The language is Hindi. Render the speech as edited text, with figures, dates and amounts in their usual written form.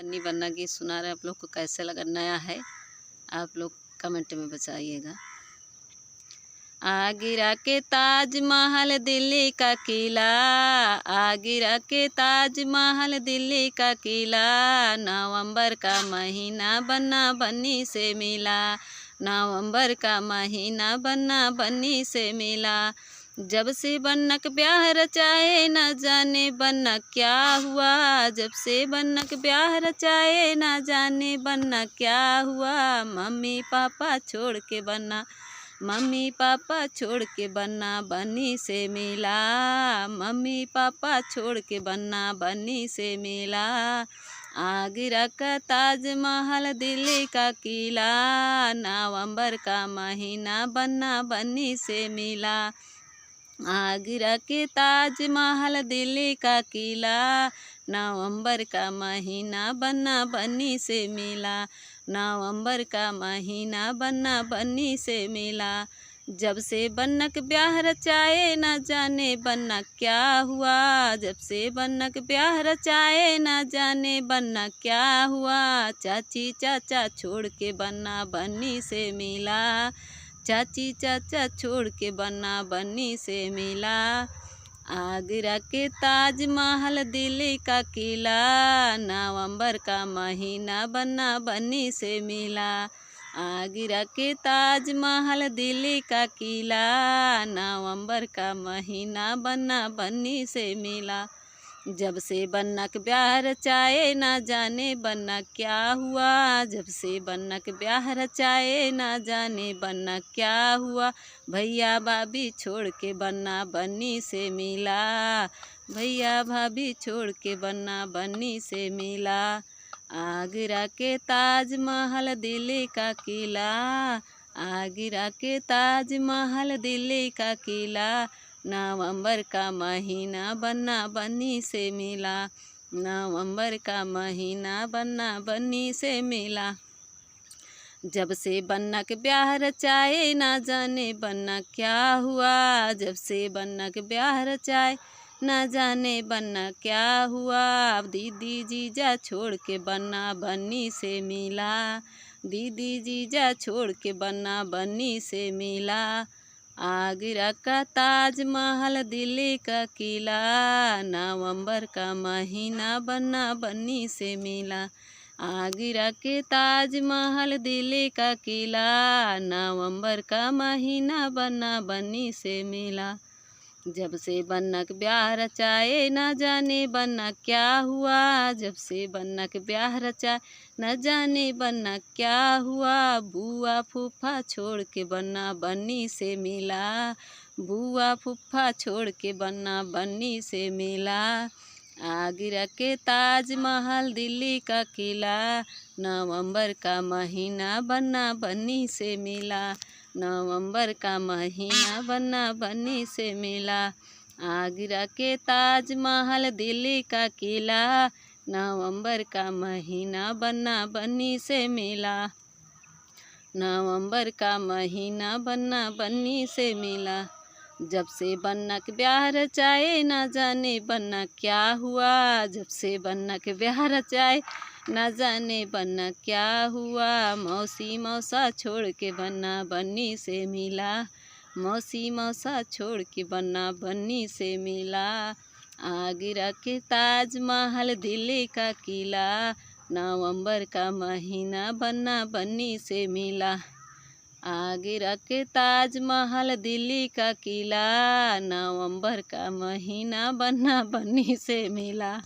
बन्नी बन्ना गीत सुना रहे, आप लोग को कैसे लगा? नया है, आप लोग कमेंट में बताइएगा। आगरा के ताजमहल दिल्ली का किला, आगरा के ताजमहल दिल्ली का किला, नवंबर का महीना बन्ना बन्नी से मिला, नवंबर का महीना बन्ना बन्नी से मिला। जब से बन्ना का ब्याह रचाए न जाने बन्ना क्या हुआ, जब से बन्ना का ब्याह रचाए न जाने बन्ना क्या हुआ। मम्मी पापा छोड़ के बन्ना, मम्मी पापा छोड़ के बन्ना बन्नी से मिला, मम्मी पापा छोड़ के बन्ना बन्नी से मिला। आगरा का ताजमहल दिल्ली का किला, नवंबर का महीना बन्ना बन्नी से मिला। आगरा के ताजमहल दिल्ली का किला, नवंबर का महीना बन्ना बन्नी से मिला, नवंबर का महीना बन्ना बन्नी से मिला। जब से बन्ना का ब्याह रचाए न जाने बन्ना क्या हुआ, जब से बन्ना का ब्याह रचाए न जाने बन्ना क्या हुआ। चाची चाचा छोड़ के बन्ना बन्नी से मिला, चाची चाचा छोड़ के बन्ना बन्नी से मिला। आगरा के ताजमहल दिल्ली का किला, नवंबर का महीना बन्ना बन्नी से मिला। आगरा के ताजमहल दिल्ली का किला, नवंबर का महीना बन्ना बन्नी से मिला। जब से बन्ना के ब्याह रचाए न जाने बन्ना क्या हुआ, जब से बन्ना के ब्याह रचाए न जाने बन्ना क्या हुआ। भैया भाभी छोड़ के बन्ना बन्नी से मिला, भैया भाभी छोड़ के बन्ना बन्नी से मिला। आगरा के ताजमहल दिल्ली का किला, आगरा के ताजमहल दिल्ली का किला, नवंबर का महीना बन्ना बन्नी से मिला, नवंबर का महीना बन्ना बन्नी से मिला। जब से बन्ना के ब्याह रचाए न जाने बन्ना क्या हुआ, जब से बन्ना के ब्याह रचाए न जाने बन्ना क्या हुआ। अब दीदी जीजा छोड़ के बन्ना बन्नी से मिला, दीदी जीजा छोड़ के बन्ना बन्नी से मिला। आगरा का ताजमहल दिल्ली का किला, नवंबर का महीना बन्ना बन्नी से मिला। आगरा के ताजमहल दिल्ली का किला, नवंबर का महीना बन्ना बन्नी से मिला। जब से बन्ना के ब्याह रचाए न जाने बन्ना क्या हुआ, जब से बन्ना के ब्याह रचाए न जाने बन्ना क्या हुआ। बुआ फूफा छोड़ के बन्ना बन्नी से मिला, बुआ फूफा छोड़ के बन्ना बन्नी से मिला। आगरा के ताजमहल दिल्ली का किला, नवंबर का महीना बन्ना बन्नी से मिला, नवंबर का महीना बन्ना बन्नी से मिला। आगरा के ताजमहल दिल्ली का किला, नवंबर का महीना बन्ना बन्नी से मिला, नवंबर का महीना बन्ना बन्नी से मिला। जब से बन्ना के ब्याह रचाए न जाने बन्ना क्या हुआ, जब से बन्ना के ब्याह रचाए न जाने बन्ना क्या हुआ। मौसी मौसा छोड़ के बन्ना बन्नी से मिला, मौसी मौसा छोड़ के बन्ना बन्नी से मिला। आगरा के ताजमहल दिल्ली का किला, नवंबर का महीना बन्ना बन्नी से मिला। आगरा के ताजमहल दिल्ली का किला, नवंबर का महीना बन्ना बन्नी से मिला।